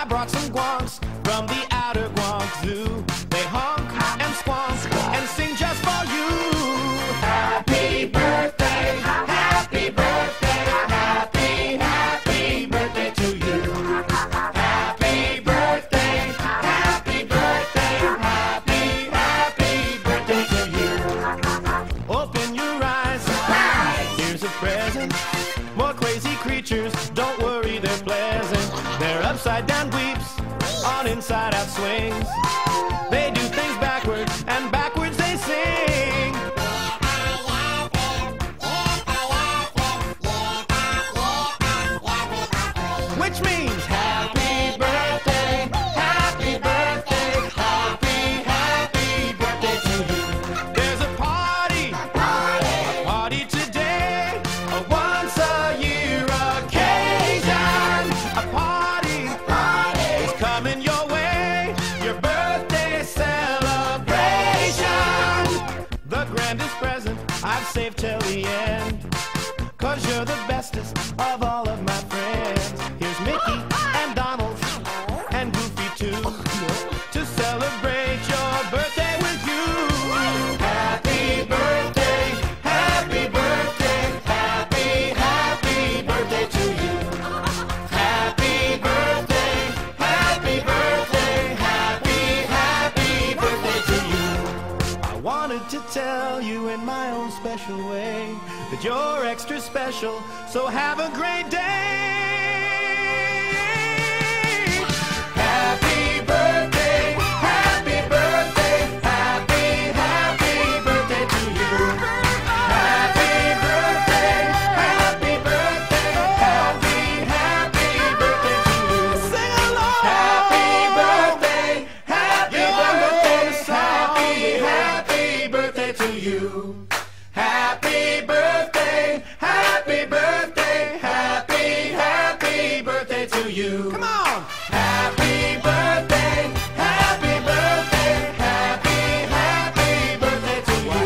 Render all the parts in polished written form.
I brought some guanks from the outer Guank Zoo. They honk and squonk and sing just for you. Happy birthday, happy birthday, happy, happy birthday to you. Happy birthday, happy birthday, happy, happy birthday to you. Open your eyes, here's a present. More crazy creatures, don't worry, they're pleasant. They're upside down dweeps on inside out swings. They do things backwards, and backwards they sing. Which means happy birthday, happy birthday, happy, happy birthday to you. There's a party today, a once a year occasion. A party is coming your way, your birthday celebration. The grandest present I've saved till the end, 'cause you're the bestest of all of my friends. Here's Mickey and Donald and Goofy too, to celebrate your birthday with you. Happy birthday, happy birthday, happy, happy birthday to you. Happy birthday, happy birthday, happy, happy birthday to you. I wanted to tell you in my own special way that you're extra special, so have a great day. Happy birthday, happy birthday, happy, happy birthday to you. Happy birthday, happy birthday, happy, happy birthday to you. Sing along. Happy birthday, happy birthday, happy, happy birthday to you. Happy birthday, happy birthday, happy, happy birthday to you. Come on! Happy birthday, happy birthday, happy, happy birthday to you.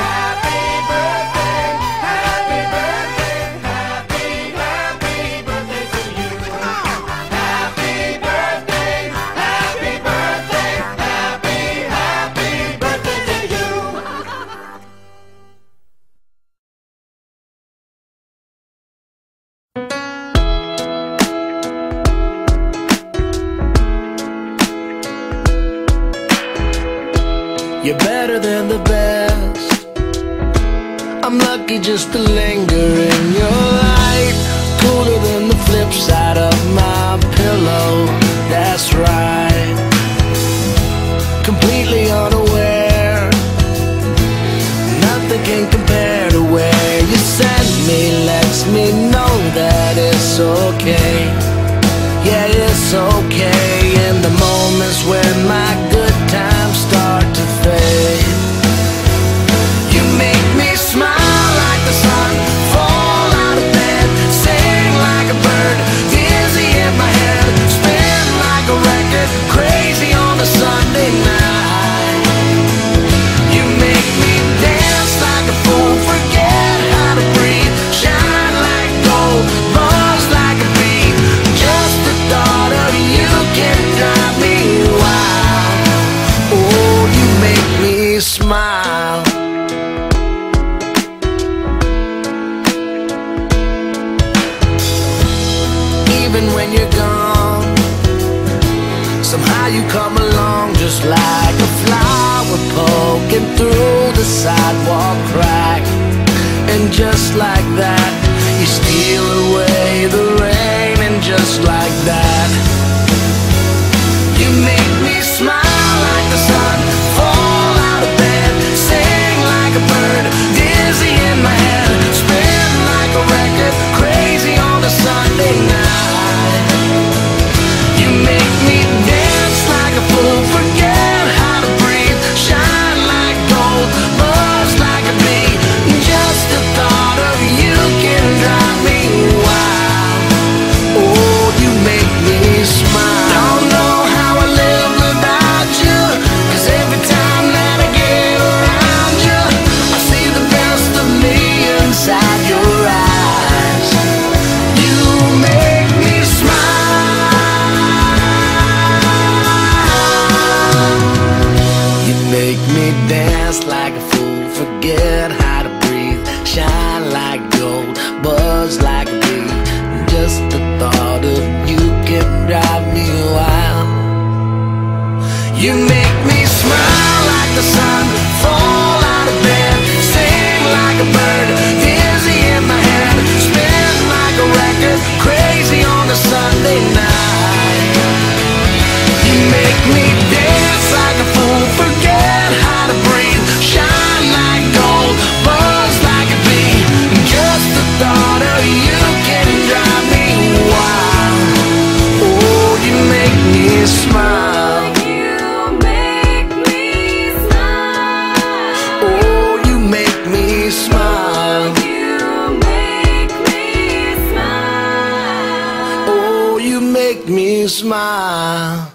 Happy birthday, happy birthday, happy, happy birthday to you. Come on! Happy birthday, happy birthday, happy, happy birthday to you. You're better than the best. I'm lucky just to linger in your light. Cooler than the flip side of my pillow. That's right. Completely unaware. Nothing can compare to where you send me. Lets me know that it's okay. Yeah, it's okay. In the moments when my good times start to fade, you make me smile like the sun, fall out of bed, sing like a bird, dizzy in my head, spin like a record, crazy on a Sunday night. You make me dance like a fool, forget how to breathe, shine like gold, buzz like a bee. Just the thought of you can drive me wild. Oh, you make me smile. Even when you're gone, somehow you come along just like a flower poking through the sidewalk crack. And just like that, you steal away the rain. And just like that, you make me smile like the sun, fall out of bed, sing like a bird, dizzy in my head, spin like a record, crazy on a Sunday night. You make me dance like a fool, forget how to breathe, shine like gold, buzz like a bee. Just the thought of you can drive me wild. Oh, you make me make me dance like a fool, forget how to breathe, shine like gold, buzz like a bee. Just the thought of you can drive me wild. You make me smile like the sun, fall out of bed, sing like a bird, dizzy in my head, spin like a record, crazy on a Sunday night. You make me dance like a fool, forget how to breathe, shine like gold, buzz like a bee. Just the thought of you can drive me wild. Oh, you make me smile. You make me smile. Oh, you make me smile. You make me smile. Oh, you make me smile.